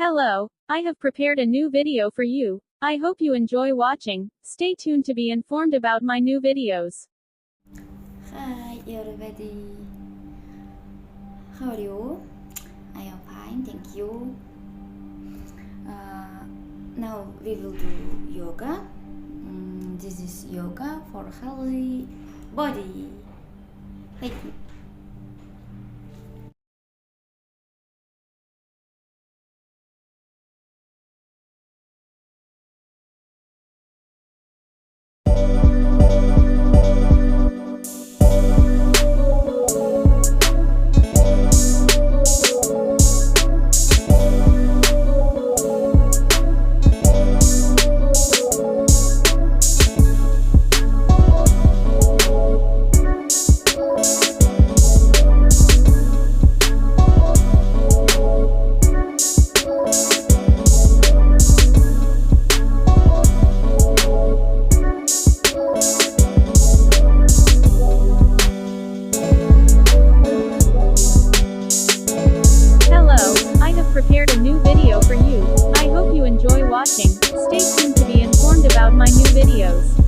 Hello, I have prepared a new video for you. I hope you enjoy watching. Stay tuned to be informed about my new videos. Hi everybody, how are you? I am fine, thank you. Now we will do yoga. This is yoga for healthy body. Thank you. Prepared a new video for you. I hope you enjoy watching. Stay tuned to be informed about my new videos.